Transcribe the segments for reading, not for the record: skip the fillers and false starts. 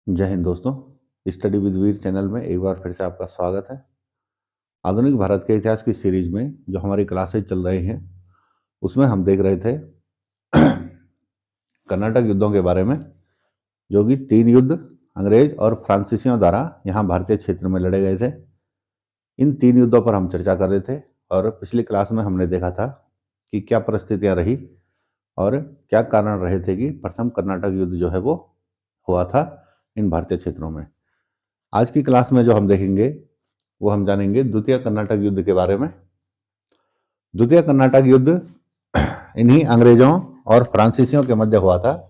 जय हिंद दोस्तों। Study with Veer channel में एक बार फिर से आपका स्वागत है। आधुनिक भारत के इतिहास की सीरीज में जो हमारी क्लासेज चल रही हैं उसमें हम देख रहे थे कर्नाटक युद्धों के बारे में, जो कि 3 युद्ध अंग्रेज और फ्रांसीसियों द्वारा यहाँ भारतीय क्षेत्र में लड़े गए थे। इन 3 युद्धों पर हम चर्चा कर रहे थे और पिछली क्लास में हमने देखा था कि क्या परिस्थितियाँ रही और क्या कारण रहे थे कि प्रथम कर्नाटक युद्ध जो है वो हुआ था इन भारतीय क्षेत्रों में। आज की क्लास में जो हम देखेंगे वो हम जानेंगे द्वितीय कर्नाटक युद्ध के बारे में। द्वितीय कर्नाटक युद्ध इन्हीं अंग्रेजों और फ्रांसीसियों के मध्य हुआ था।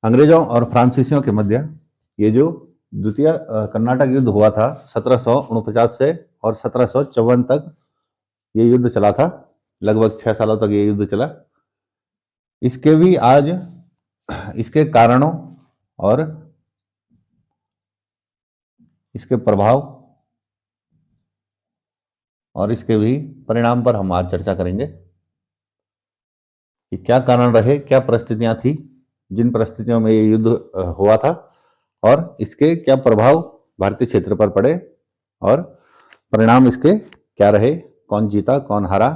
अंग्रेजों और फ्रांसीसियों के मध्य ये जो द्वितीय कर्नाटक युद्ध हुआ था 1749 से और 1754 तक ये युद्ध चला था। लगभग 6 सालों तक ये युद्ध चला। इसके भी आज इसके कारणों और इसके प्रभाव और इसके भी परिणाम पर हम आज चर्चा करेंगे कि क्या कारण रहे, क्या परिस्थितियां थी जिन परिस्थितियों में ये युद्ध हुआ था और इसके क्या प्रभाव भारतीय क्षेत्र पर पड़े और परिणाम इसके क्या रहे, कौन जीता कौन हारा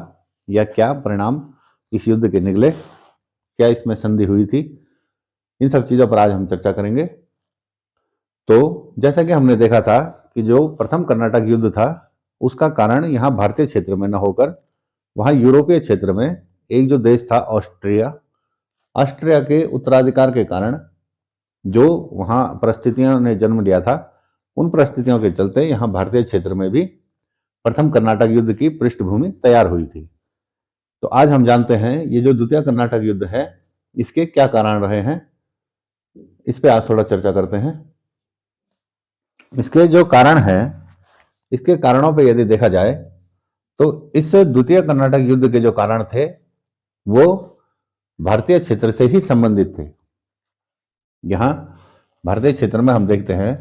या क्या परिणाम इस युद्ध के निकले, क्या इसमें संधि हुई थी। इन सब चीज़ों पर आज हम चर्चा करेंगे। तो जैसा कि हमने देखा था कि जो प्रथम कर्नाटक युद्ध था उसका कारण यहाँ भारतीय क्षेत्र में न होकर वहाँ यूरोपीय क्षेत्र में एक जो देश था ऑस्ट्रिया, ऑस्ट्रिया के उत्तराधिकार के कारण जो वहाँ परिस्थितियों ने जन्म लिया था, उन परिस्थितियों के चलते यहाँ भारतीय क्षेत्र में भी प्रथम कर्नाटक युद्ध की पृष्ठभूमि तैयार हुई थी। तो आज हम जानते हैं ये जो द्वितीय कर्नाटक युद्ध है इसके क्या कारण रहे हैं, इस पे आज थोड़ा चर्चा करते हैं। इसके जो कारण है, इसके कारणों पे यदि देखा जाए तो इस द्वितीय कर्नाटक युद्ध के जो कारण थे वो भारतीय क्षेत्र से ही संबंधित थे। यहाँ भारतीय क्षेत्र में हम देखते हैं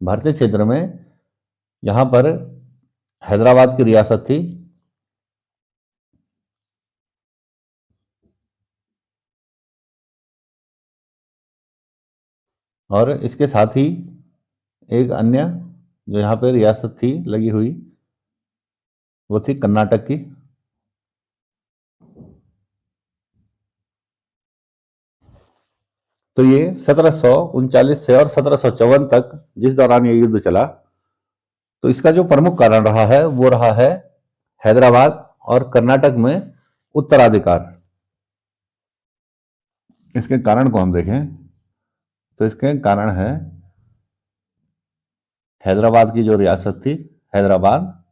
भारतीय क्षेत्र में यहाँ पर हैदराबाद की रियासत थी और इसके साथ ही एक अन्य जो यहाँ पर रियासत थी लगी हुई वो थी कर्नाटक की। तो ये 1739 से और 1754 तक जिस दौरान ये युद्ध चला, तो इसका जो प्रमुख कारण रहा है वो रहा है हैदराबाद और कर्नाटक में उत्तराधिकार। इसके कारण को हम देखें तो इसके कारण है हैदराबाद की जो रियासत थी, हैदराबाद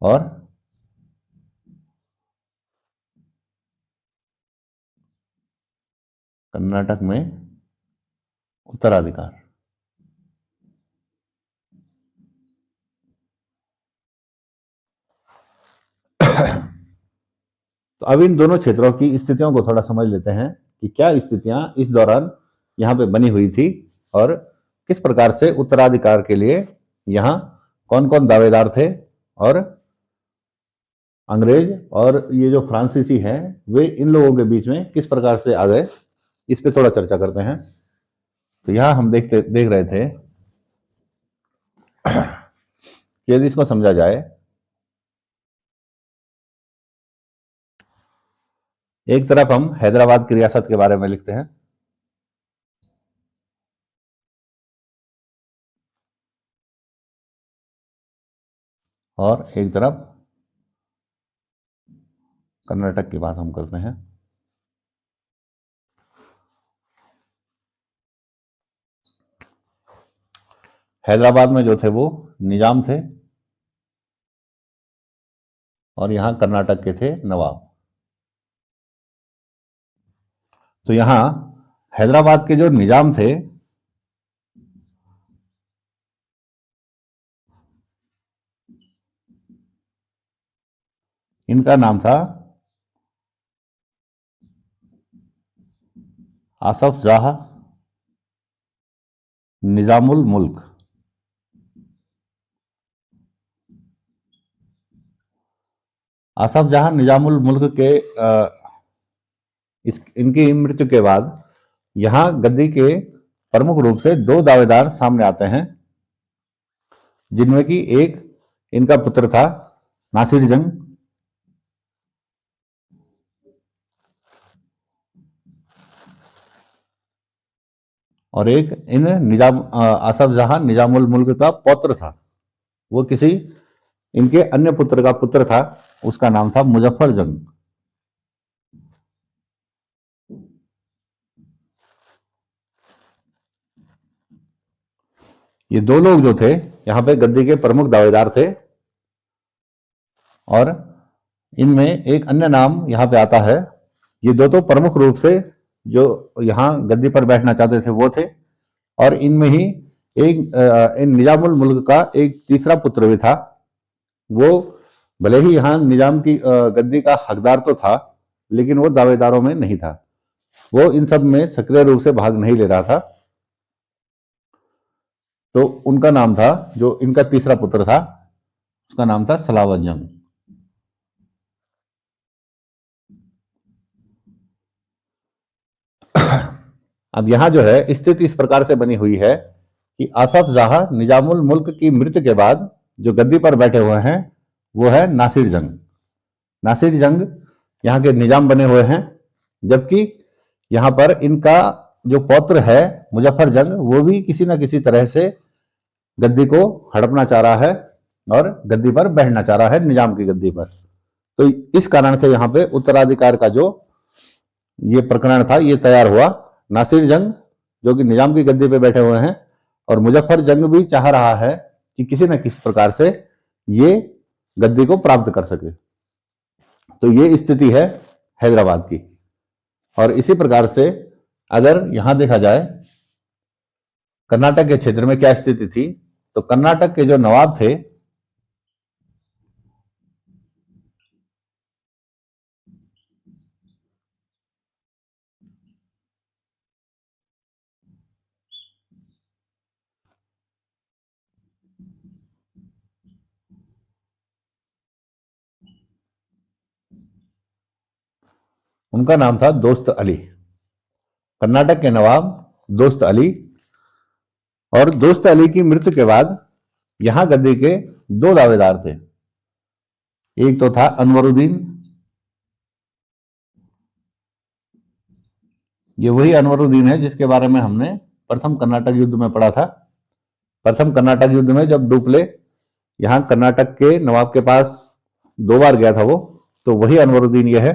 और कर्नाटक में उत्तराधिकार। तो अब इन दोनों क्षेत्रों की स्थितियों को थोड़ा समझ लेते हैं कि क्या स्थितियां इस दौरान यहाँ पे बनी हुई थी और किस प्रकार से उत्तराधिकार के लिए यहाँ कौन कौन दावेदार थे और अंग्रेज और ये जो फ्रांसीसी हैं वे इन लोगों के बीच में किस प्रकार से आ गए, इस पे थोड़ा चर्चा करते हैं। तो यहाँ हम देख रहे थे कि यदि इसको समझा जाए, एक तरफ हम हैदराबाद की रियासत के बारे में लिखते हैं और एक तरफ कर्नाटक की बात हम करते हैं। हैदराबाद में जो थे वो निजाम थे और यहाँ कर्नाटक के थे नवाब। तो यहाँ हैदराबाद के जो निजाम थे इनका नाम था आसफ जाह निजामुल मुल्क। आसफ जहां निजामुल मुल्क के इनकी मृत्यु के बाद यहां गद्दी के प्रमुख रूप से दो दावेदार सामने आते हैं, जिनमें कि एक इनका पुत्र था नासिर जंग, और एक इन आसफ जहां निजामुल मुल्क का पौत्र था। वो किसी इनके अन्य पुत्र का पुत्र था, उसका नाम था मुजफ्फर जंग। ये दो लोग जो थे यहां पे गद्दी के प्रमुख दावेदार थे, और इनमें एक अन्य नाम यहां पे आता है। ये दो तो प्रमुख रूप से जो यहां गद्दी पर बैठना चाहते थे वो थे, और इनमें ही एक इन निजामुल मुल्क का एक तीसरा पुत्र भी था। वो भले ही यहां निजाम की गद्दी का हकदार तो था, लेकिन वो दावेदारों में नहीं था। वो इन सब में सक्रिय रूप से भाग नहीं ले रहा था। तो उनका नाम था, जो इनका तीसरा पुत्र था, उसका नाम था सलावत जंग। अब यहां जो है स्थिति इस प्रकार से बनी हुई है कि आसफ जाह निजामुल मुल्क की मृत्यु के बाद जो गद्दी पर बैठे हुए हैं वो है नासिर जंग। नासिर जंग यहाँ के निजाम बने हुए हैं, जबकि यहाँ पर इनका जो पौत्र है मुजफ्फर जंग, वो भी किसी न किसी तरह से गद्दी को हड़पना चाह रहा है और गद्दी पर बैठना चाह रहा है, निजाम की गद्दी पर। तो इस कारण से यहाँ पे उत्तराधिकार का जो ये प्रकरण था ये तैयार हुआ। नासिर जंग जो कि निजाम की गद्दी पे बैठे हुए हैं, और मुजफ्फर जंग भी चाह रहा है कि किसी न किसी प्रकार से ये गद्दी को प्राप्त कर सके। तो ये स्थिति है हैदराबाद की। और इसी प्रकार से अगर यहां देखा जाए कर्नाटक के क्षेत्र में क्या स्थिति थी, तो कर्नाटक के जो नवाब थे उनका नाम था दोस्त अली। कर्नाटक के नवाब दोस्त अली, और दोस्त अली की मृत्यु के बाद यहां गद्दी के दो दावेदार थे। एक तो था अनवरुद्दीन, ये वही अनवरुद्दीन है जिसके बारे में हमने प्रथम कर्नाटक युद्ध में पढ़ा था। प्रथम कर्नाटक युद्ध में जब डुप्ले यहां कर्नाटक के नवाब के पास 2 बार गया था वो, तो वही अनवरुद्दीन ये है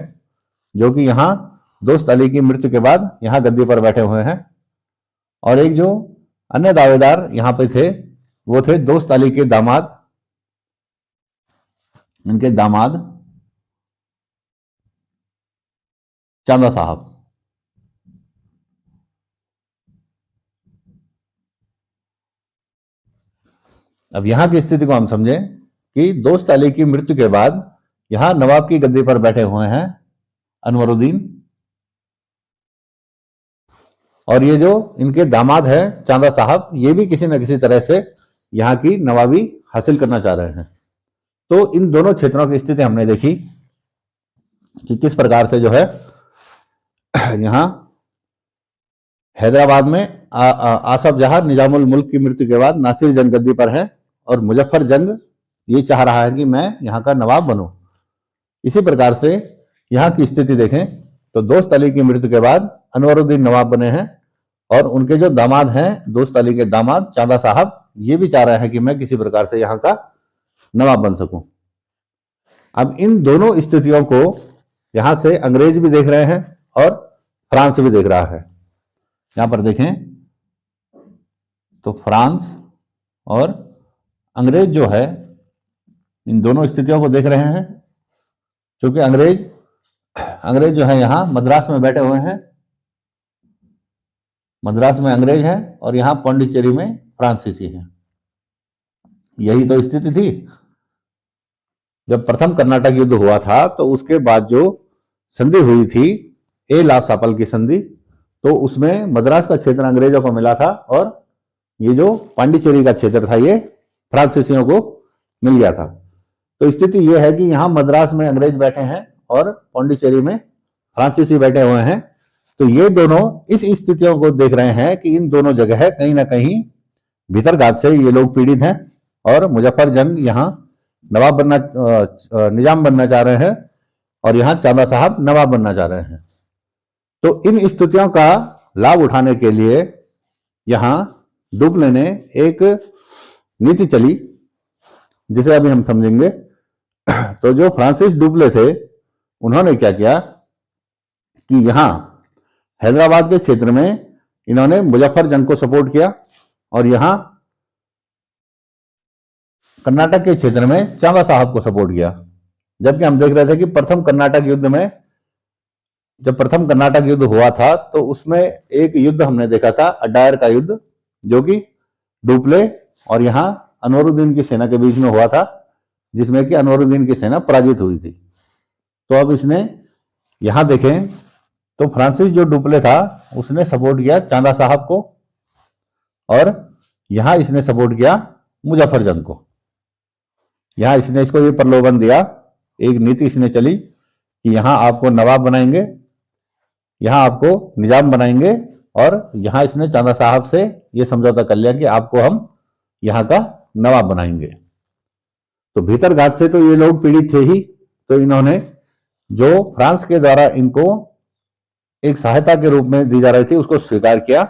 जो कि यहां दोस्त अली की मृत्यु के बाद यहां गद्दी पर बैठे हुए हैं। और एक जो अन्य दावेदार यहां पे थे वो थे दोस्त अली के दामाद, इनके दामाद चांदा साहब। अब यहां की स्थिति को हम समझें कि दोस्त अली की मृत्यु के बाद यहां नवाब की गद्दी पर बैठे हुए हैं अनवरुद्दीन, और ये जो इनके दामाद है चांदा साहब, ये भी किसी न किसी तरह से यहाँ की नवाबी हासिल करना चाह रहे हैं। तो इन दोनों क्षेत्रों की स्थिति हमने देखी कि किस प्रकार से जो है यहाँ हैदराबाद में आसफ जहां निजामुल मुल्क की मृत्यु के बाद नासिर जंग गद्दी पर है, और मुजफ्फर जंग ये चाह रहा है कि मैं यहाँ का नवाब बनूं। इसी प्रकार से यहाँ की स्थिति देखें तो दोस्त अली की मृत्यु के बाद अनवरुद्दीन नवाब बने हैं, और उनके जो दामाद हैं दोस्त अली के दामाद चांदा साहब, ये भी चाह रहे हैं कि मैं किसी प्रकार से यहाँ का नवाब बन सकूं। अब इन दोनों स्थितियों को यहां से अंग्रेज भी देख रहे हैं और फ्रांस भी देख रहा है। यहां पर देखें तो फ्रांस और अंग्रेज जो है इन दोनों स्थितियों को देख रहे हैं, क्योंकि अंग्रेज जो है यहां मद्रास में बैठे हुए हैं। मद्रास में अंग्रेज है और यहां पांडिचेरी में फ्रांसीसी है। यही तो स्थिति थी जब प्रथम कर्नाटक युद्ध हुआ था। तो उसके बाद जो संधि हुई थी एला सापल की संधि, तो उसमें मद्रास का क्षेत्र अंग्रेजों को मिला था और ये जो पांडिचेरी का क्षेत्र था ये फ्रांसीसियों को मिल गया था। तो स्थिति ये है कि यहाँ मद्रास में अंग्रेज बैठे हैं और पांडिचेरी में फ्रांसीसी बैठे हुए हैं। तो ये दोनों इस स्थितियों को देख रहे हैं कि इन दोनों जगह कहीं ना कहीं भीतरघात से ये लोग पीड़ित हैं और मुजफ्फर जंग यहाँ नवाब बनना निजाम बनना चाह रहे हैं और यहाँ चांदा साहब नवाब बनना चाह रहे हैं। तो इन स्थितियों का लाभ उठाने के लिए यहाँ डुप्ले ने एक नीति चली जिसे अभी हम समझेंगे। तो जो फ्रांसिस डुप्ले थे उन्होंने क्या किया कि यहाँ हैदराबाद के क्षेत्र में इन्होंने मुजफ्फर जंग को सपोर्ट किया और यहाँ कर्नाटक के क्षेत्र में चांदा साहब को सपोर्ट किया। जबकि हम देख रहे थे कि प्रथम कर्नाटक युद्ध में, जब प्रथम कर्नाटक युद्ध हुआ था तो उसमें एक युद्ध हमने देखा था अडायर का युद्ध, जो कि डुप्ले और यहाँ अनवरुद्दीन की सेना के बीच में हुआ था, जिसमें कि अनवरुद्दीन की सेना पराजित हुई थी। तो अब इसने यहां देखें तो फ्रांसिस जो डुप्ले था उसने सपोर्ट किया चांदा साहब को और यहां इसने सपोर्ट किया मुजफ्फर जंग को। यहां इसने इसको ये प्रलोभन दिया, एक नीति इसने चली कि यहां आपको नवाब बनाएंगे, यहां आपको निजाम बनाएंगे और यहां इसने चांदा साहब से ये समझौता कर लिया कि आपको हम यहां का नवाब बनाएंगे। तो भीतरघात से तो ये लोग पीड़ित थे ही, तो इन्होंने जो फ्रांस के द्वारा इनको एक सहायता के रूप में दी जा रही थी उसको स्वीकार किया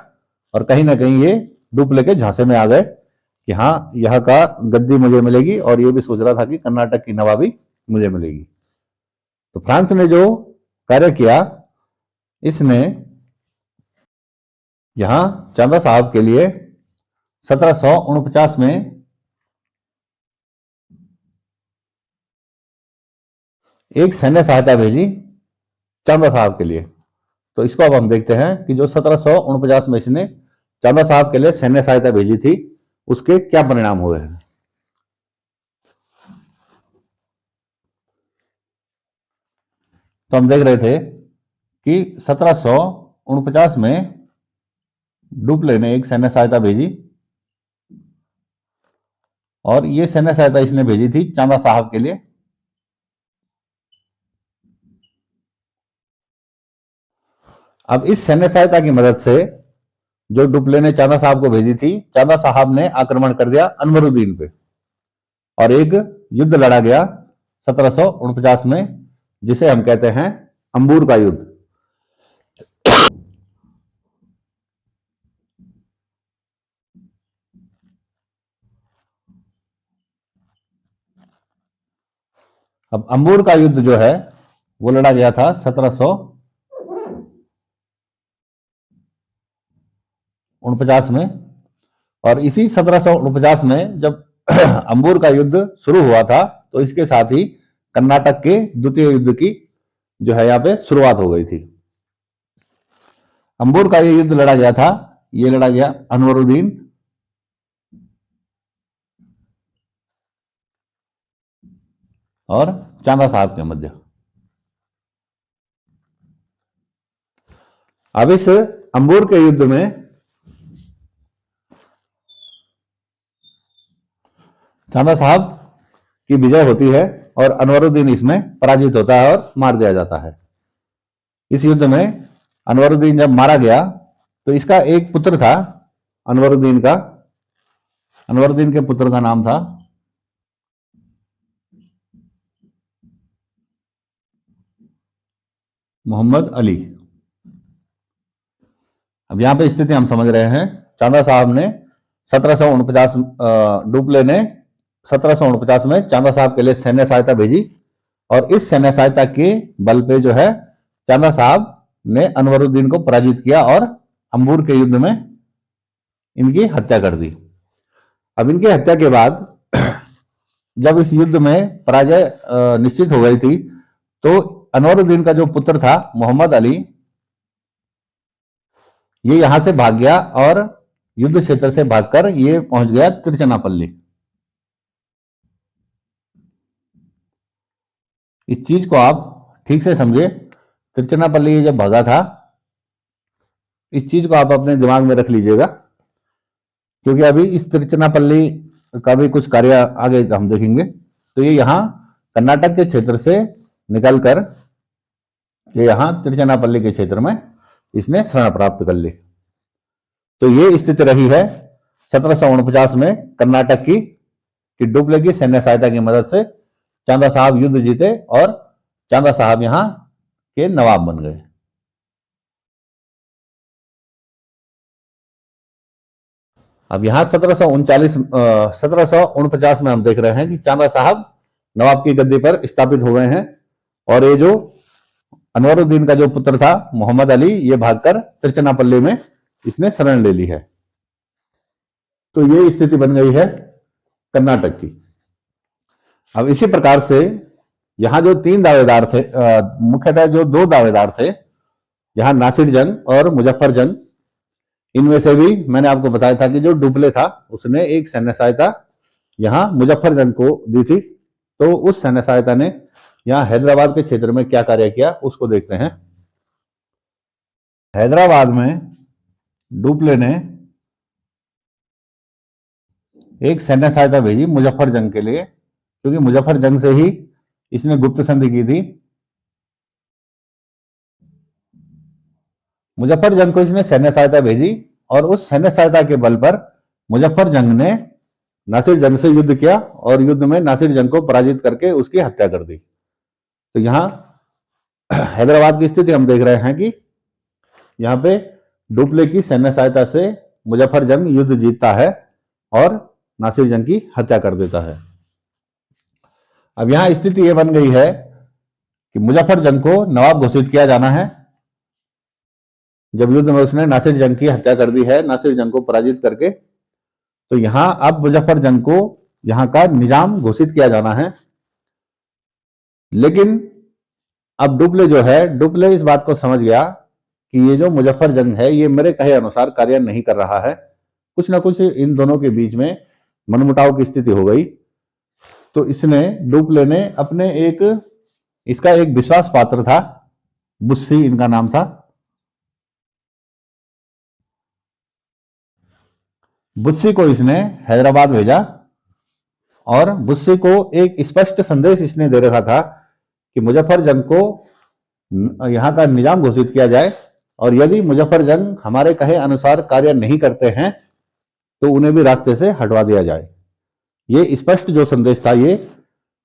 और कहीं ना कहीं ये डुप्ले के झांसे में आ गए कि हाँ यहाँ का गद्दी मुझे मिलेगी, और ये भी सोच रहा था कि कर्नाटक की नवाबी मुझे मिलेगी। तो फ्रांस ने जो कार्य किया, इसने यहां चांदा साहब के लिए 1749 में एक सैन्य सहायता भेजी चांदा साहब के लिए। तो इसको अब हम देखते हैं कि जो 1749 में इसने चांदा साहब के लिए सैन्य सहायता भेजी थी उसके क्या परिणाम हुए हैं। तो हम देख रहे थे कि 1749 में डुप्ले ने एक सैन्य सहायता भेजी और ये सैन्य सहायता इसने भेजी थी चांदा साहब के लिए। अब इस सैन्य सहायता की मदद से जो डुप्ले ने चांदा साहब को भेजी थी, चांदा साहब ने आक्रमण कर दिया अनवरुद्दीन पे और एक युद्ध लड़ा गया 1749 में, जिसे हम कहते हैं अंबूर का युद्ध। अब अंबूर का युद्ध जो है वो लड़ा गया था 1749 में, और इसी 1749 में जब अंबूर का युद्ध शुरू हुआ था तो इसके साथ ही कर्नाटक के द्वितीय युद्ध की जो है यहाँ पे शुरुआत हो गई थी। अंबूर का ये युद्ध लड़ा गया था, ये लड़ा गया अनवरुद्दीन और चांदा साहब के मध्य। अब इस अंबूर के युद्ध में चांदा साहब की विजय होती है और अनवरुद्दीन इसमें पराजित होता है और मार दिया जाता है। इस युद्ध में अनवरुद्दीन जब मारा गया तो इसका एक पुत्र था अनवरुद्दीन का, अनवरुद्दीन के पुत्र का नाम था मोहम्मद अली। अब यहां पे स्थिति हम समझ रहे हैं, चांदा साहब ने 1749 डुप्ले ने 1749 में चांदा साहब के लिए सैन्य सहायता भेजी और इस सैन्य सहायता के बल पे जो है चांदा साहब ने अनवरुद्दीन को पराजित किया और अंबूर के युद्ध में इनकी हत्या कर दी। अब इनकी हत्या के बाद जब इस युद्ध में पराजय निश्चित हो गई थी तो अनवरुद्दीन का जो पुत्र था मोहम्मद अली, ये यहां से भाग गया और युद्ध क्षेत्र से भागकर ये पहुंच गया तिरुचिरापल्ली। इस चीज को आप ठीक से समझे, तिरुचिरापल्ली जब भागा था इस चीज को आप अपने दिमाग में रख लीजिएगा, क्योंकि अभी इस तिरुचिरापल्ली का भी कुछ कार्य आगे हम देखेंगे। तो ये यहाँ कर्नाटक के क्षेत्र से निकलकर ये यहाँ तिरुचिरापल्ली के क्षेत्र में इसने शरण प्राप्त कर ली। तो ये स्थिति रही है 1749 में कर्नाटक की, कि डुप्ले की सैन्य सहायता की मदद से चांदा साहब युद्ध जीते और चांदा साहब यहाँ के नवाब बन गए। अब यहाँ 1749 में हम देख रहे हैं कि चांदा साहब नवाब की गद्दी पर स्थापित हो गए हैं, और ये जो अनवरुद्दीन का जो पुत्र था मोहम्मद अली, ये भागकर तिरुचिरापल्ली में इसने शरण ले ली है। तो ये स्थिति बन गई है कर्नाटक की। अब इसी प्रकार से यहां जो तीन दावेदार थे, मुख्यतः जो दो दावेदार थे, यहां नासिर जंग और मुजफ्फर जंग, इनमें से भी मैंने आपको बताया था कि जो डुप्ले था उसने एक सैन्य सहायता यहां मुजफ्फर जंग को दी थी। तो उस सैन्य सहायता ने यहां हैदराबाद के क्षेत्र में क्या कार्य किया उसको देखते हैं। हैदराबाद में डुप्ले ने एक सैन्य सहायता भेजी मुजफ्फर जंग के लिए, क्योंकि मुजफ्फर जंग से ही इसने गुप्त संधि की थी। मुजफ्फर जंग को इसने सैन्य सहायता भेजी, और उस सैन्य सहायता के बल पर मुजफ्फर जंग ने नासिर जंग से युद्ध किया, और युद्ध में नासिर जंग को पराजित करके उसकी हत्या कर दी। तो यहां हैदराबाद की स्थिति हम देख रहे हैं कि यहां पे डुप्ले की सैन्य सहायता से मुजफ्फर जंग युद्ध जीतता है और नासिर जंग की हत्या कर देता है। अब यहां स्थिति यह बन गई है कि मुजफ्फर जंग को नवाब घोषित किया जाना है। जब युद्ध में उसने नासिर जंग की हत्या कर दी है, नासिर जंग को पराजित करके, तो यहां अब मुजफ्फर जंग को यहां का निजाम घोषित किया जाना है। लेकिन अब डुप्ले जो है, डुप्ले इस बात को समझ गया कि ये जो मुजफ्फर जंग है ये मेरे कहे अनुसार कार्य नहीं कर रहा है, कुछ ना कुछ इन दोनों के बीच में मनमुटाव की स्थिति हो गई। तो इसने, डुप्ले ने अपने इसका एक विश्वास पात्र था, बुस्सी इनका नाम था, बुस्सी को इसने हैदराबाद भेजा, और बुस्सी को एक स्पष्ट संदेश इसने दे रखा था कि मुजफ्फर जंग को यहां का निजाम घोषित किया जाए, और यदि मुजफ्फर जंग हमारे कहे अनुसार कार्य नहीं करते हैं तो उन्हें भी रास्ते से हटवा दिया जाए। ये स्पष्ट जो संदेश था ये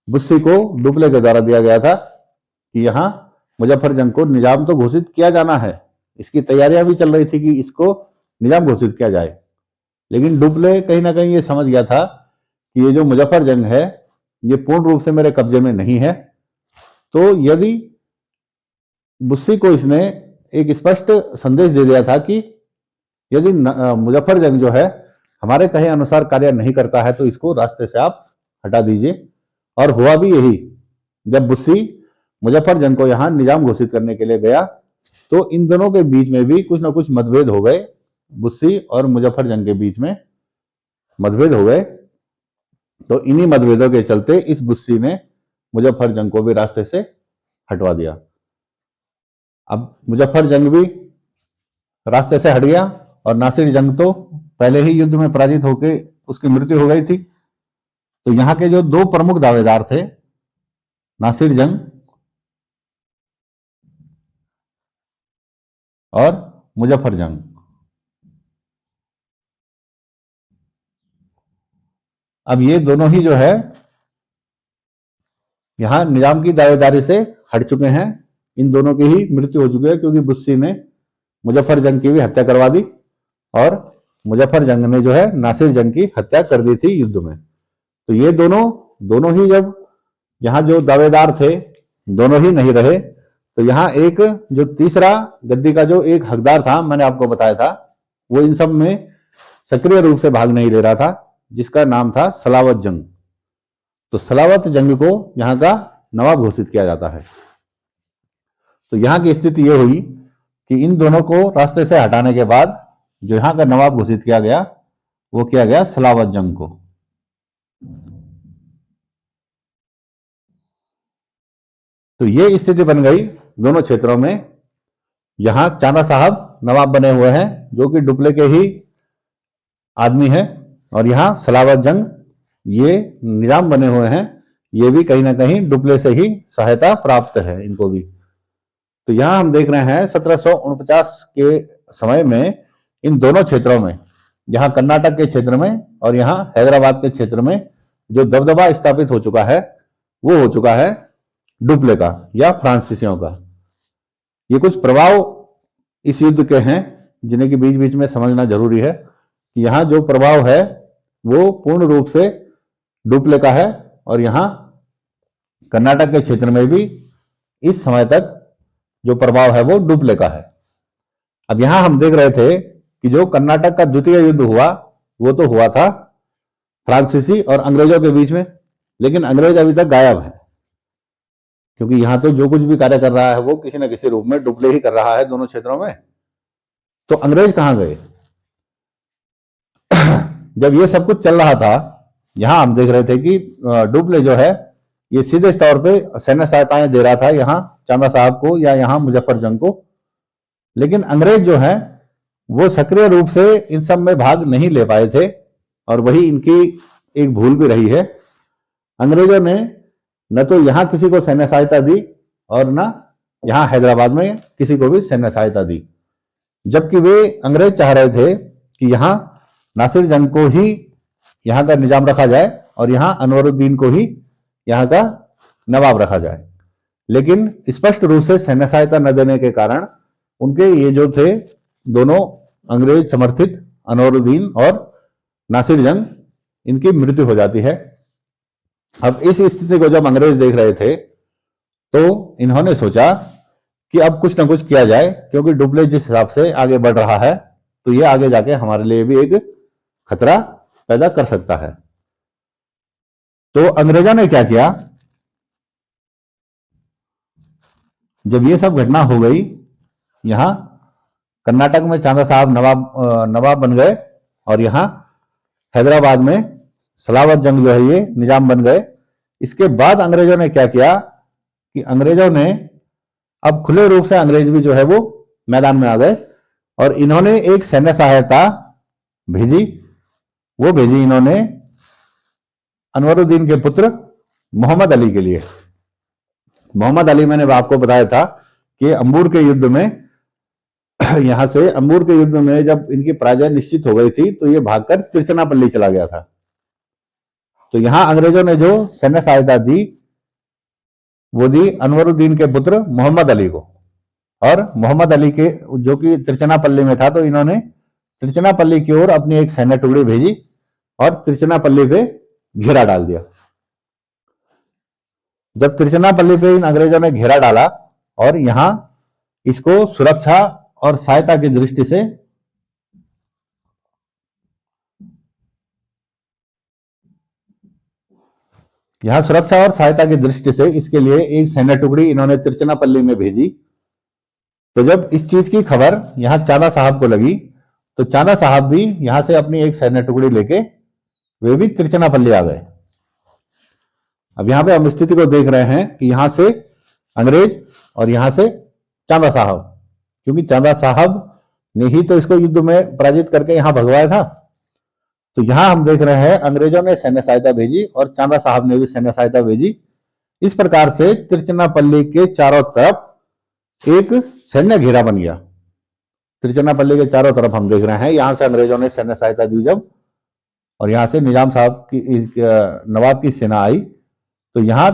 बुस्सी को डुप्ले के द्वारा दिया गया था कि यहां मुजफ्फर जंग को निजाम तो घोषित किया जाना है, इसकी तैयारियां भी चल रही थी कि इसको निजाम घोषित किया जाए। लेकिन डुप्ले कहीं ना कहीं ये समझ गया था कि ये जो मुजफ्फर जंग है ये पूर्ण रूप से मेरे कब्जे में नहीं है। तो यदि बुस्सी को इसने एक स्पष्ट संदेश दे दिया था कि यदि मुजफ्फर जंग जो है हमारे कहे अनुसार कार्य नहीं करता है तो इसको रास्ते से आप हटा दीजिए, और हुआ भी यही। जब बुस्सी मुजफ्फर जंग को यहां निजाम घोषित करने के लिए गया तो इन दोनों के बीच में भी कुछ ना कुछ मतभेद हो गए, बुस्सी और मुजफ्फर जंग के बीच में मतभेद हो गए। तो इन्हीं मतभेदों के चलते इस बुस्सी ने मुजफ्फर जंग को भी रास्ते से हटवा दिया। अब मुजफ्फर जंग भी रास्ते से हट गया, और नासिर जंग तो पहले ही युद्ध में पराजित होकर उसकी मृत्यु हो गई थी। तो यहां के जो दो प्रमुख दावेदार थे, नासिर जंग और मुजफ्फर जंग, अब ये दोनों ही जो है यहां निजाम की दावेदारी से हट चुके हैं। इन दोनों की ही मृत्यु हो चुकी है, क्योंकि बुस्सी ने मुजफ्फर जंग की भी हत्या करवा दी, और मुजफ्फर जंग ने जो है नासिर जंग की हत्या कर दी थी युद्ध में। तो ये दोनों ही जब यहां जो दावेदार थे दोनों ही नहीं रहे, तो यहां एक जो तीसरा गद्दी का जो एक हकदार था, मैंने आपको बताया था, वो इन सब में सक्रिय रूप से भाग नहीं ले रहा था, जिसका नाम था सलावत जंग। तो सलावत जंग को यहां का नवाब घोषित किया जाता है। तो यहां की स्थिति यह हुई कि इन दोनों को रास्ते से हटाने के बाद जो यहां का नवाब घोषित किया गया वो किया गया सलावत जंग को। तो ये स्थिति बन गई दोनों क्षेत्रों में यहाँ चांदा साहब नवाब बने हुए हैं जो कि डुप्ले के ही आदमी है, और यहाँ सलावत जंग ये निजाम बने हुए हैं, ये भी कहीं ना कहीं डुप्ले से ही सहायता प्राप्त है इनको भी। तो यहाँ हम देख रहे हैं 1749 के समय में इन दोनों क्षेत्रों में, यहाँ कर्नाटक के क्षेत्र में और यहाँ हैदराबाद के क्षेत्र में जो दबदबा स्थापित हो चुका है वो हो चुका है डुप्ले का या फ्रांसीसियों का। ये कुछ प्रभाव इस युद्ध के हैं जिन्हें कि बीच बीच में समझना जरूरी है कि यहाँ जो प्रभाव है वो पूर्ण रूप से डुप्ले का है, और यहाँ कर्नाटक के क्षेत्र में भी इस समय तक जो प्रभाव है वो डुप्ले का है। अब यहां हम देख रहे थे कि जो कर्नाटक का द्वितीय युद्ध हुआ वो तो हुआ था फ्रांसीसी और अंग्रेजों के बीच में, लेकिन अंग्रेज अभी तक गायब है, क्योंकि यहां तो जो कुछ भी कार्य कर रहा है वो किसी न किसी रूप में डुप्ले ही कर रहा है दोनों क्षेत्रों में। तो अंग्रेज कहां गए? जब ये सब कुछ चल रहा था, यहां हम देख रहे थे कि डुप्ले जो है ये सीधे तौर पे सैन्य सहायताएं दे रहा था यहाँ चांदा साहब को या यहाँ मुजफ्फर जंग को, लेकिन अंग्रेज जो है वो सक्रिय रूप से इन सब में भाग नहीं ले पाए थे, और वही इनकी एक भूल भी रही है। अंग्रेजों ने न तो यहां किसी को सैन्य सहायता दी और न यहां हैदराबाद में किसी को भी सैन्य सहायता दी, जबकि वे अंग्रेज चाह रहे थे कि यहां नासिर जंग को ही यहां का निजाम रखा जाए और यहां अनवरुद्दीन को ही यहां का नवाब रखा जाए। लेकिन स्पष्ट रूप से सैन्य सहायता न देने के कारण उनके ये जो थे दोनों अंग्रेज समर्थित अनवरुद्दीन और नासिर जंग, इनकी मृत्यु हो जाती है। अब इस स्थिति को जब अंग्रेज देख रहे थे तो इन्होंने सोचा कि अब कुछ ना कुछ किया जाए, क्योंकि डुप्ले जिस हिसाब से आगे बढ़ रहा है तो ये आगे जाके हमारे लिए भी एक खतरा पैदा कर सकता है। तो अंग्रेजों ने क्या किया, जब ये सब घटना हो गई, यहां कर्नाटक में चांदा साहब नवाब बन गए और यहां हैदराबाद में सलावत जंग जो है ये निजाम बन गए। इसके बाद अंग्रेजों ने क्या किया कि अंग्रेजों ने अब खुले रूप से अंग्रेज भी जो है वो मैदान में आ गए और इन्होंने एक सैन्य सहायता भेजी। वो भेजी इन्होंने अनवरुद्दीन के पुत्र मोहम्मद अली के लिए। मोहम्मद अली मैंने आपको बताया था कि अंबूर के युद्ध में यहां से अंबूर के युद्ध में जब इनकी पराजय निश्चित हो गई थी तो ये भागकर तिरचनापल्ली चला गया था। तो यहां अंग्रेजों ने जो सैन्य सहायता दी वो दी अनवरुद्दीन के पुत्र मोहम्मद अली को, और मोहम्मद अली के जो कि तिरचनापल्ली में था तो इन्होंने तिरचनापल्ली की ओर अपनी एक सैन्य टुकड़ी भेजी और तिरचनापल्ली पे घेरा डाल दिया। जब तिरचनापल्ली पे इन अंग्रेजों ने घेरा डाला और यहां इसको सुरक्षा और सहायता की दृष्टि से इसके लिए एक सैन्य टुकड़ी इन्होंने तिरचनापल्ली में भेजी। तो जब इस चीज की खबर यहां चांदा साहब को लगी तो चांदा साहब भी यहां से अपनी एक सैन्य टुकड़ी लेके वे भी तिरचनापल्ली आ गए। अब यहां पे हम स्थिति को देख रहे हैं कि यहां से अंग्रेज और यहां से चांदा साहब, क्योंकि चांदा साहब ने ही तो इसको युद्ध में पराजित करके यहां भगवाया था। तो यहां हम देख रहे हैं अंग्रेजों ने सैन्य सहायता भेजी और चांदा साहब ने भी सैन्य सहायता भेजी। इस प्रकार से तिरचनापल्ली के चारों तरफ एक सैन्य घेरा बन गया। तिरचनापल्ली के चारों तरफ हम देख रहे हैं यहां से अंग्रेजों ने सैन्य सहायता दी जब, और यहां से निजाम साहब की नवाब की सेना आई, तो यहां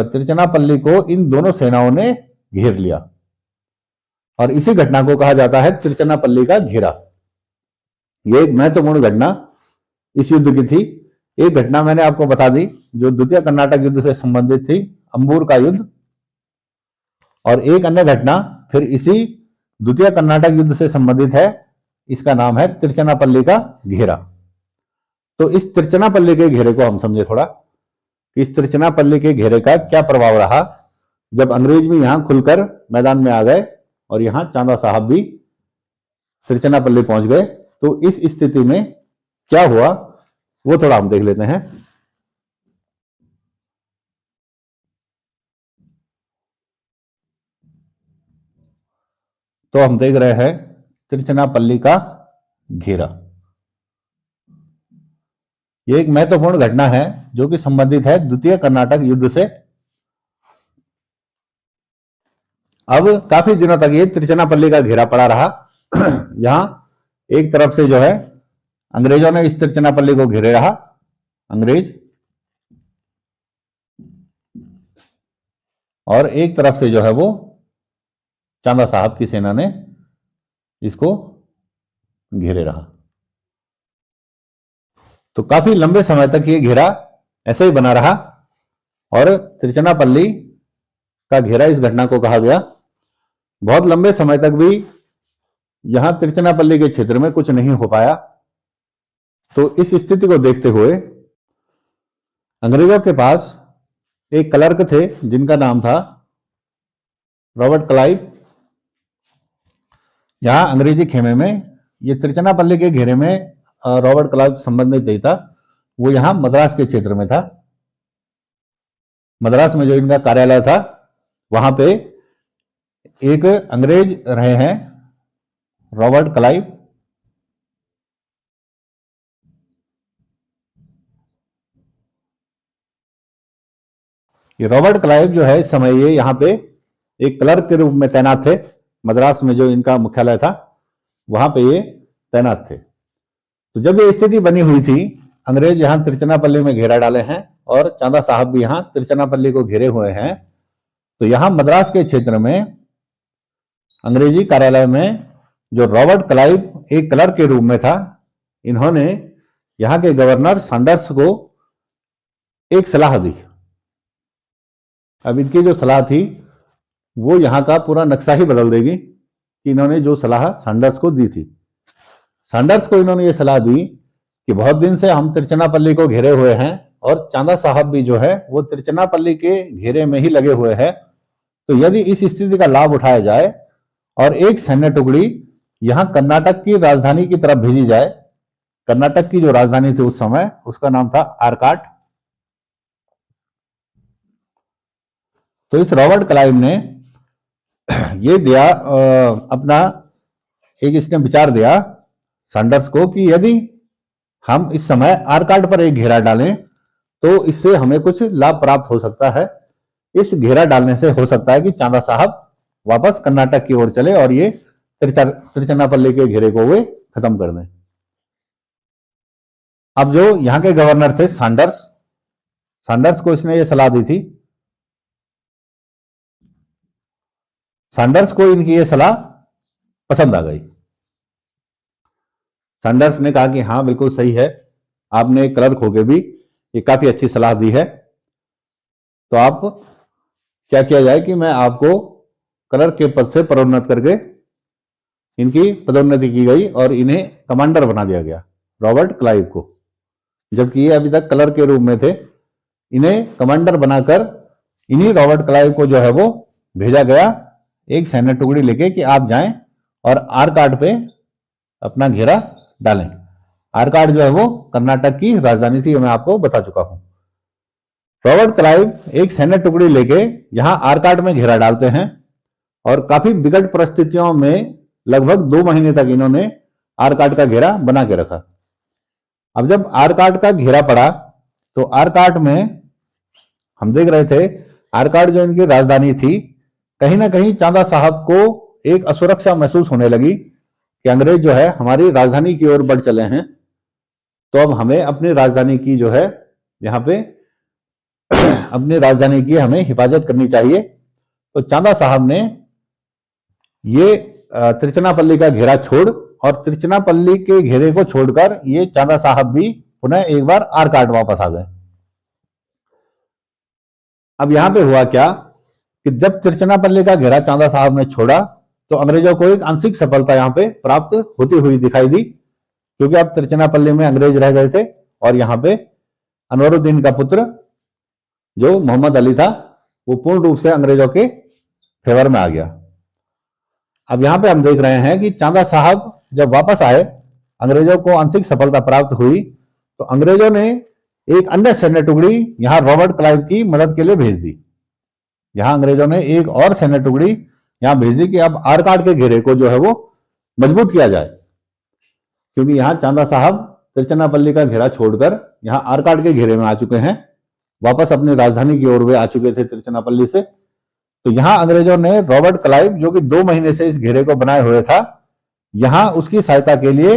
तिरचनापल्ली को इन दोनों सेनाओं ने घेर लिया और इसी घटना को कहा जाता है तिरचनापल्ली का घेरा। यह एक महत्वपूर्ण घटना इस युद्ध की थी। एक घटना मैंने आपको बता दी जो द्वितीय कर्नाटक युद्ध से संबंधित थी, अंबूर का युद्ध, और एक अन्य घटना फिर इसी द्वितीय कर्नाटक युद्ध से संबंधित है, इसका नाम है तिरचनापल्ली का घेरा। तो इस तिरचनापल्ली के घेरे को हम समझे थोड़ा, इस तिरचनापल्ली के घेरे का क्या प्रभाव रहा जब अंग्रेज भी यहां खुलकर मैदान में आ गए और यहां चांदा साहब भी तिरचनापल्ली पहुंच गए। तो इस स्थिति में क्या हुआ वो थोड़ा हम देख लेते हैं। तो हम देख रहे हैं तिरुचिरापल्ली का घेरा। ये एक महत्वपूर्ण घटना है जो कि संबंधित है द्वितीय कर्नाटक युद्ध से। अब काफी दिनों तक ये तिरुचिरापल्ली का घेरा पड़ा रहा। यहां एक तरफ से जो है अंग्रेजों ने इस तिरुचिरापल्ली को घेरे रहा, अंग्रेज, और एक तरफ से जो है वो चांदा साहब की सेना ने इसको घेरे रहा। तो काफी लंबे समय तक ये घेरा ऐसे ही बना रहा और तिरुचिरापल्ली का घेरा इस घटना को कहा गया। बहुत लंबे समय तक भी यहां तिरुचिरापल्ली के क्षेत्र में कुछ नहीं हो पाया। तो इस स्थिति को देखते हुए अंग्रेजों के पास एक क्लर्क थे जिनका नाम था रॉबर्ट क्लाइव। यहां अंग्रेजी खेमे में ये तिरुचिरापल्ली के घेरे में रॉबर्ट क्लाइव संबंधित नहीं था, वो यहां मद्रास के क्षेत्र में था। मद्रास में जो इनका कार्यालय था वहां पे एक अंग्रेज रहे हैं, रॉबर्ट क्लाइव। ये रॉबर्ट क्लाइव जो है इस समय ये यहाँ पे एक क्लर्क के रूप में तैनात थे। मद्रास में जो इनका मुख्यालय था वहां पे ये तैनात थे। तो जब ये स्थिति बनी हुई थी, अंग्रेज यहां तिरुचिरापल्ली में घेरा डाले हैं और चांदा साहब भी यहां तिरुचिरापल्ली को घेरे हुए हैं। तो यहां मद्रास के क्षेत्र में अंग्रेजी कार्यालय में जो रॉबर्ट क्लाइव एक क्लर्क के रूप में था, इन्होंने यहां के गवर्नर सैंडर्स को एक सलाह दी। अब इनकी जो सलाह थी वो यहां का पूरा नक्शा ही बदल देगी कि इन्होंने जो सलाह सैंडर्स को दी थी। सैंडर्स को इन्होंने ये सलाह दी कि बहुत दिन से हम तिरुचिरापल्ली को घेरे हुए हैं और चांदा साहब भी जो है वो तिरुचिरापल्ली के घेरे में ही लगे हुए हैं। तो यदि इस स्थिति का लाभ उठाया जाए और एक सैन्य टुकड़ी यहां कर्नाटक की राजधानी की तरफ भेजी जाए। कर्नाटक की जो राजधानी थी उस समय उसका नाम था आरकाट। तो इस रॉबर्ट क्लाइव ने ये दिया अपना एक इसने विचार दिया सैंडर्स को कि यदि हम इस समय आरकाट पर एक घेरा डालें तो इससे हमें कुछ लाभ प्राप्त हो सकता है। इस घेरा डालने से हो सकता है कि चांदा साहब वापस कर्नाटक की ओर चले और ये तिरुचिरापल्ली के घेरे को वे खत्म कर दें। अब जो यहां के गवर्नर थे सैंडर्स को इसने ये सलाह दी थी। सैंडर्स को इनकी ये सलाह पसंद आ गई। सैंडर्स ने कहा कि हाँ बिल्कुल सही है, आपने क्लर्क होके भी ये काफी अच्छी सलाह दी है। तो आप क्या किया जाए कि मैं आपको क्लर्क के पद से पदोन्नत करके इनकी पदोन्नति की गई और इन्हें कमांडर बना दिया गया, रॉबर्ट क्लाइव को। जबकि ये अभी तक क्लर्क के रूप में थे, इन्हें कमांडर बनाकर इन्हीं रॉबर्ट क्लाइव को जो है वो भेजा गया एक सैन्य टुकड़ी लेके कि आप जाएं और आरकाट पे अपना घेरा डालें। आरकाट जो है वो कर्नाटक की राजधानी थी, मैं आपको बता चुका हूं। रॉबर्ट क्लाइव एक सैन्य टुकड़ी लेके यहां आरकाट में घेरा डालते हैं और काफी विकट परिस्थितियों में लगभग 2 महीने तक इन्होंने आरकाट का घेरा बना के रखा। अब जब आरकाट का घेरा पड़ा तो आरकाट में हम देख रहे थे आरकाट जो इनकी राजधानी थी, कहीं ना कहीं चांदा साहब को एक असुरक्षा महसूस होने लगी कि अंग्रेज जो है हमारी राजधानी की ओर बढ़ चले हैं। तो अब हमें अपनी राजधानी की जो है यहाँ पे अपनी राजधानी की हमें हिफाजत करनी चाहिए। तो चांदा साहब ने ये तिरुचिरापल्ली का घेरा छोड़ और तिरुचिरापल्ली के घेरे को छोड़कर ये चांदा साहब भी पुनः एक बार आरकाट वापस आ गए। अब यहां पे हुआ क्या कि जब तिरुचिरापल्ली का घेरा चांदा साहब ने छोड़ा तो अंग्रेजों को एक आंशिक सफलता यहां पे प्राप्त होती हुई दिखाई दी, क्योंकि अब तिरुचिरापल्ली में अंग्रेज रह गए थे और यहां पे अनवरुद्दीन का पुत्र जो मोहम्मद अली था वो पूर्ण रूप से अंग्रेजों के फेवर में आ गया। अब यहां पे हम देख रहे हैं कि चांदा साहब जब वापस आए, अंग्रेजों को आंशिक सफलता प्राप्त हुई, तो अंग्रेजों ने एक अन्य सैन्य टुकड़ी यहां रॉबर्ट क्लाइव की मदद के लिए भेज दी। यहां अंग्रेजों ने एक और सैन्य टुकड़ी यहाँ भेज दी कि अब आरकाट के घेरे को जो है वो मजबूत किया जाए, क्योंकि यहाँ चांदा साहब तिरुचिरापल्ली का घेरा छोड़कर यहाँ आरकाट के घेरे में आ चुके हैं, वापस अपनी राजधानी की ओर वे आ चुके थे तिरुचिरापल्ली से। तो यहाँ अंग्रेजों ने रॉबर्ट क्लाइव, जो कि 2 महीने से इस घेरे को बनाए हुए था, यहां उसकी सहायता के लिए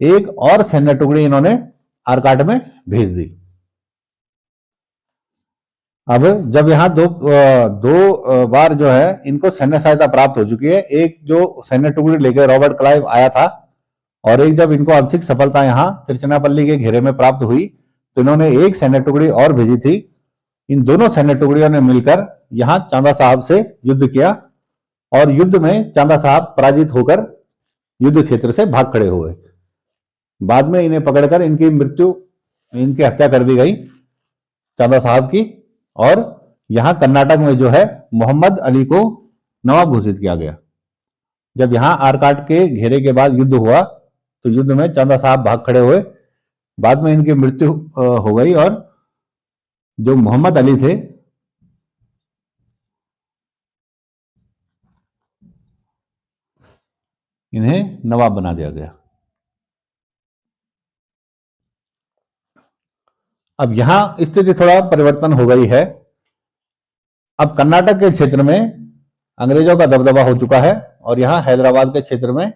एक और सैन्य टुकड़ी इन्होंने आरकाट में भेज दी। अब जब यहां दो बार जो है इनको सैन्य सहायता प्राप्त हो चुकी है, एक जो सैन्य टुकड़ी लेकर रॉबर्ट क्लाइव आया था और एक जब इनको आंशिक सफलता यहां तिरुचिरापल्ली के घेरे में प्राप्त हुई, तो इन्होंने एक सैन्य टुकड़ी और भेजी थी। इन दोनों सैन्य टुकड़ियों ने मिलकर यहां चांदा साहब से युद्ध किया और युद्ध में चांदा साहब पराजित होकर युद्ध क्षेत्र से भाग खड़े हुए। बाद में इन्हें पकड़कर इनकी हत्या कर दी गई चांदा साहब की, और यहां कर्नाटक में जो है मोहम्मद अली को नवाब घोषित किया गया। जब यहां आरकाट के घेरे के बाद युद्ध हुआ तो युद्ध में चांदा साहब भाग खड़े हुए, बाद में इनकी मृत्यु हो गई और जो मोहम्मद अली थे इन्हें नवाब बना दिया गया। अब यहां स्थिति थोड़ा परिवर्तन हो गई है। अब कर्नाटक के क्षेत्र में अंग्रेजों का दबदबा हो चुका है और यहां हैदराबाद के क्षेत्र में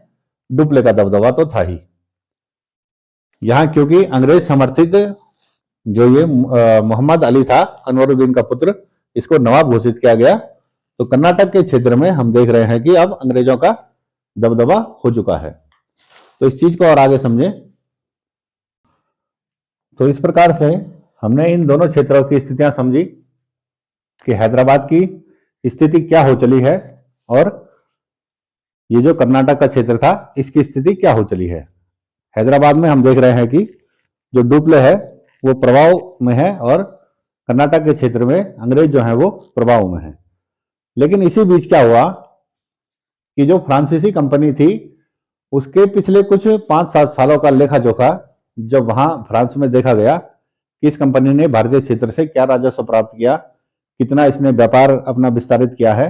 डुप्ले का दबदबा तो था ही। यहां क्योंकि अंग्रेज समर्थित जो ये मोहम्मद अली था, अनवरुद्दीन का पुत्र, इसको नवाब घोषित किया गया, तो कर्नाटक के क्षेत्र में हम देख रहे हैं कि अब अंग्रेजों का दबदबा हो चुका है। तो इस चीज को और आगे समझें। तो इस प्रकार से हमने इन दोनों क्षेत्रों की स्थितियां समझी कि हैदराबाद की स्थिति क्या हो चली है और ये जो कर्नाटक का क्षेत्र था इसकी स्थिति क्या हो चली है। हैदराबाद में हम देख रहे हैं कि जो डुप्ले है वो प्रभाव में है और कर्नाटक के क्षेत्र में अंग्रेज जो है वो प्रभाव में है। लेकिन इसी बीच क्या हुआ कि जो फ्रांसीसी कंपनी थी उसके पिछले कुछ 5-7 सालों का लेखा जोखा जब वहां फ्रांस में देखा गया कि इस कंपनी ने भारतीय क्षेत्र से क्या राजस्व प्राप्त किया, कितना इसने व्यापार अपना विस्तारित किया है,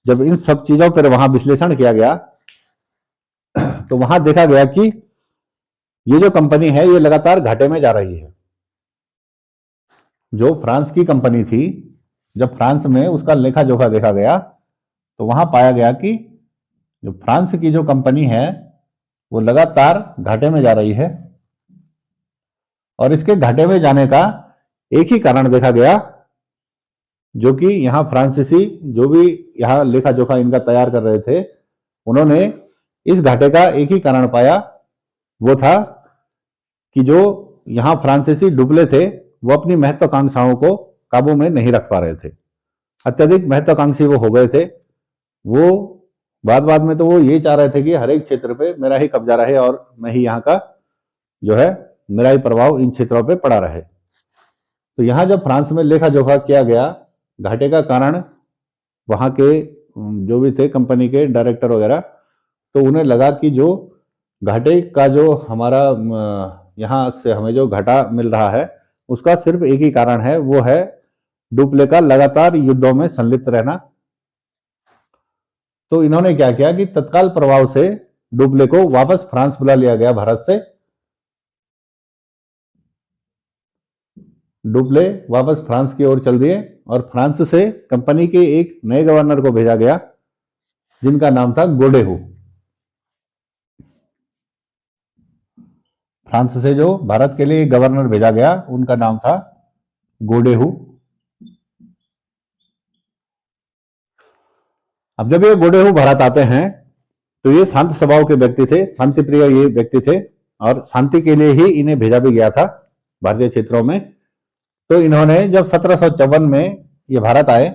जब इन सब चीजों पर वहां विश्लेषण किया गया तो वहां देखा गया कि ये जो कंपनी है ये लगातार घाटे में जा रही है। जो फ्रांस की कंपनी थी, जब फ्रांस में उसका लेखा जोखा देखा गया तो वहां पाया गया कि जो फ्रांस की जो कंपनी है वो लगातार घाटे में जा रही है और इसके घाटे में जाने का एक ही कारण देखा गया, जो कि यहां फ्रांसीसी जो भी यहां लेखा जोखा इनका तैयार कर रहे थे उन्होंने इस घाटे का एक ही कारण पाया, वो था कि जो यहां फ्रांसीसी डुप्ले थे वो अपनी महत्वाकांक्षाओं को काबू में नहीं रख पा रहे थे। अत्यधिक महत्वाकांक्षी वो हो गए थे। वो बाद में तो वो ये चाह रहे थे कि हर एक क्षेत्र पे मेरा ही कब्जा रहे और मैं ही यहाँ का जो है मेरा ही प्रभाव इन क्षेत्रों पे पड़ा रहे। तो यहाँ जब फ्रांस में लेखा जोखा किया गया, घाटे का कारण वहां के जो भी थे कंपनी के डायरेक्टर वगैरह, तो उन्हें लगा कि जो घाटे का जो हमारा यहाँ से हमें जो घाटा मिल रहा है उसका सिर्फ एक ही कारण है, वो है डुप्ले का लगातार युद्धों में संलिप्त रहना। तो इन्होंने क्या किया कि तत्काल प्रभाव से डुप्ले को वापस फ्रांस बुला लिया गया भारत से। डुप्ले वापस फ्रांस की ओर चल दिए और फ्रांस से कंपनी के एक नए गवर्नर को भेजा गया जिनका नाम था गोडेहू। फ्रांस से जो भारत के लिए गवर्नर भेजा गया उनका नाम था गोडेहू। अब जब ये गोडेहू भारत आते हैं तो ये शांत स्वभाव के व्यक्ति थे, शांति प्रिय ये व्यक्ति थे और शांति के लिए ही इन्हें भेजा भी गया था भारतीय क्षेत्रों में। तो इन्होंने जब 1754 में ये भारत आए,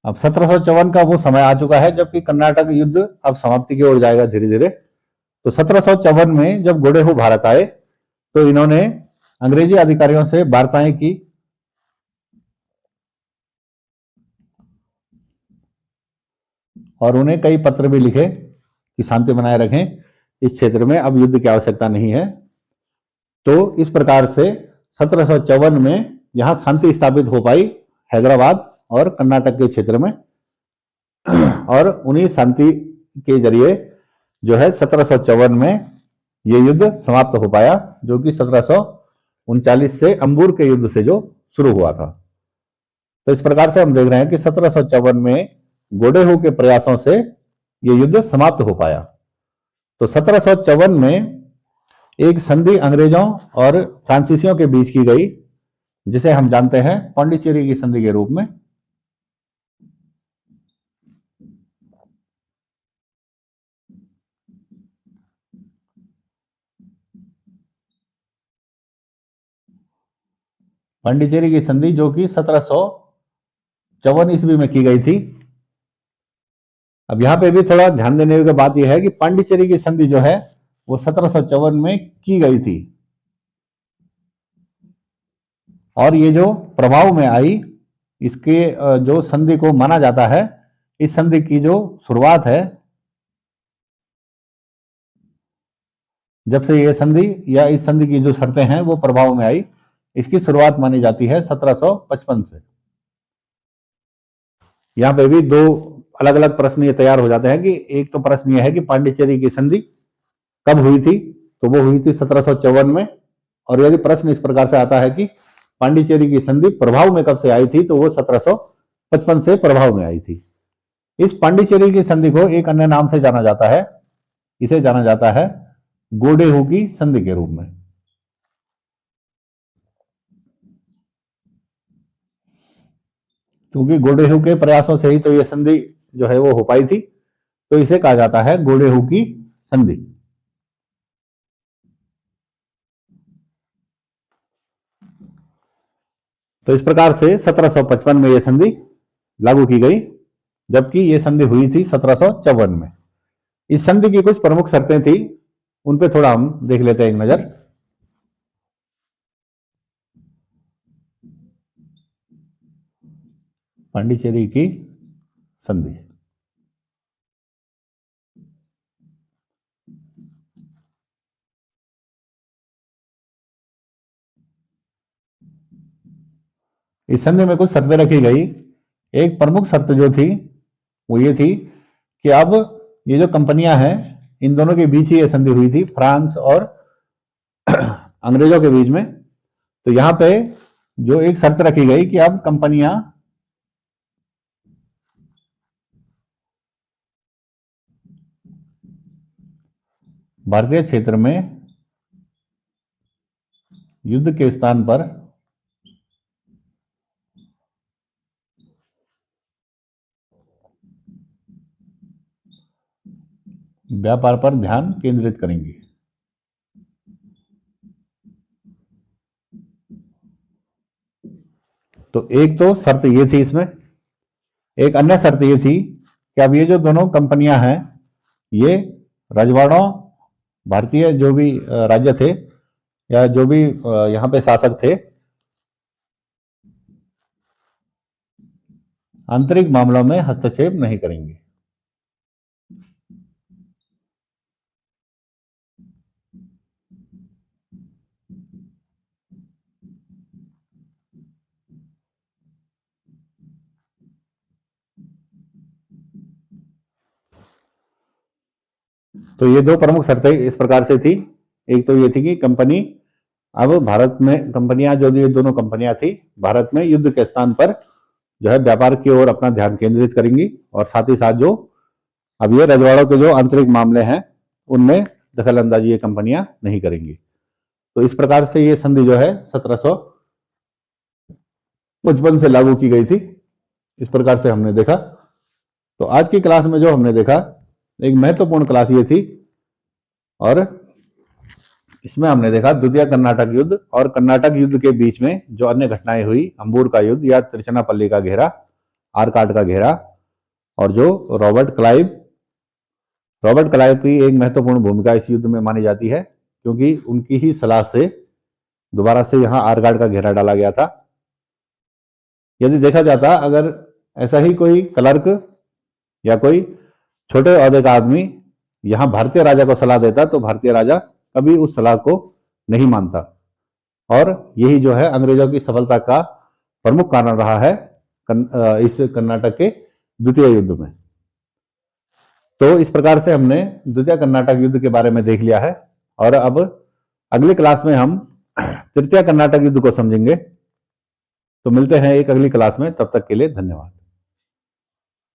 अब 1754 का वो समय आ चुका है जबकि कर्नाटक युद्ध अब समाप्ति की ओर जाएगा धीरे धीरे। तो 1754 में जब गोडेहू भारत आए तो इन्होंने अंग्रेजी अधिकारियों से वार्ताएं की और उन्हें कई पत्र भी लिखे कि शांति बनाए रखें, इस क्षेत्र में अब युद्ध की आवश्यकता नहीं है। तो इस प्रकार से 1754 में यहां शांति स्थापित हो पाई हैदराबाद और कर्नाटक के क्षेत्र में, और उन्हीं शांति के जरिए जो है 1754 में ये युद्ध समाप्त हो पाया, जो कि 1739 से अंबूर के युद्ध से जो शुरू हुआ था। तो इस प्रकार से हम देख रहे हैं कि 1754 में गोडेहू के प्रयासों से ये युद्ध समाप्त हो पाया। तो 1754 में एक संधि अंग्रेजों और फ्रांसीसियों के बीच की गई, जिसे हम जानते हैं पांडिचेरी की संधि के रूप में। पांडिचेरी की संधि जो कि 1754 ईस्वी में की गई थी। अब यहां पे भी थोड़ा ध्यान देने की बात यह है कि पांडिचेरी की संधि जो है वो 1754 में की गई थी, और ये जो प्रभाव में आई, इसके जो संधि को माना जाता है, इस संधि की जो शुरुआत है, जब से ये संधि या इस संधि की जो शर्तें हैं वो प्रभाव में आई, इसकी शुरुआत मानी जाती है 1755 से। यहां पे भी दो अलग अलग प्रश्न ये तैयार हो जाते हैं कि एक तो प्रश्न ये है कि पांडिचेरी की संधि कब हुई थी, तो वो हुई थी 1754 में। और यदि प्रश्न इस प्रकार से आता है कि पांडिचेरी की संधि प्रभाव में कब से आई थी, तो वो 1755 से प्रभाव में आई थी। इस पांडिचेरी की संधि को एक अन्य नाम से जाना जाता है, इसे जाना जाता है गोडेहू की संधि के रूप में। क्योंकि गोडेहू के प्रयासों से ही तो ये संधि जो है वो हो पाई थी, तो इसे कहा जाता है गोडेहू की संधि। तो इस प्रकार से 1755 में यह संधि लागू की गई, जबकि यह संधि हुई थी 1754 में। इस संधि की कुछ प्रमुख शर्तें थी, उन पे थोड़ा हम देख लेते हैं एक नजर। पांडिचेरी की संधि, इस संधि में कुछ शर्तें रखी गई। एक प्रमुख शर्त जो थी वो ये थी कि अब ये जो कंपनियां हैं, इन दोनों के बीच ही ये संधि हुई थी, फ्रांस और अंग्रेजों के बीच में। तो यहां पे जो एक शर्त रखी गई कि अब कंपनियां भारतीय क्षेत्र में युद्ध के स्थान पर व्यापार पर ध्यान केंद्रित करेंगी। तो एक तो शर्त ये थी इसमें। एक अन्य शर्त ये थी कि अब ये जो दोनों कंपनियां हैं, ये रजवाड़ों, भारतीय जो भी राज्य थे या जो भी यहाँ पे शासक थे, आंतरिक मामलों में हस्तक्षेप नहीं करेंगे। तो ये दो प्रमुख शर्तें इस प्रकार से थी। एक तो ये थी कि कंपनी अब भारत में, कंपनियां जो ये दोनों कंपनियां थी, भारत में युद्ध के स्थान पर जो है व्यापार की ओर अपना ध्यान केंद्रित करेंगी, और साथ ही साथ जो अब ये रजवाड़ों के जो आंतरिक मामले हैं उनमें दखल अंदाजी ये कंपनियां नहीं करेंगी। तो इस प्रकार से ये संधि जो है 1755 से लागू की गई थी। इस प्रकार से हमने देखा। तो आज की क्लास में जो हमने देखा, एक महत्वपूर्ण क्लास ये थी, और इसमें हमने देखा द्वितीय कर्नाटक युद्ध और कर्नाटक युद्ध के बीच में जो अन्य घटनाएं हुई, अंबूर का युद्ध या त्रिचनापल्ली का घेरा, आरकाट का घेरा, और जो रॉबर्ट क्लाइव की एक महत्वपूर्ण भूमिका इस युद्ध में मानी जाती है, क्योंकि उनकी ही सलाह से दोबारा से यहां आरकाट का घेरा डाला गया था। यदि देखा जाता, अगर ऐसा ही कोई क्लर्क या कोई छोटे ओहदे का आदमी यहां भारतीय राजा को सलाह देता, तो भारतीय राजा कभी उस सलाह को नहीं मानता। और यही जो है अंग्रेजों की सफलता का प्रमुख कारण रहा है इस कर्नाटक के द्वितीय युद्ध में। तो इस प्रकार से हमने द्वितीय कर्नाटक युद्ध के बारे में देख लिया है, और अब अगली क्लास में हम तृतीय कर्नाटक युद्ध को समझेंगे। तो मिलते हैं एक अगली क्लास में, तब तक के लिए धन्यवाद।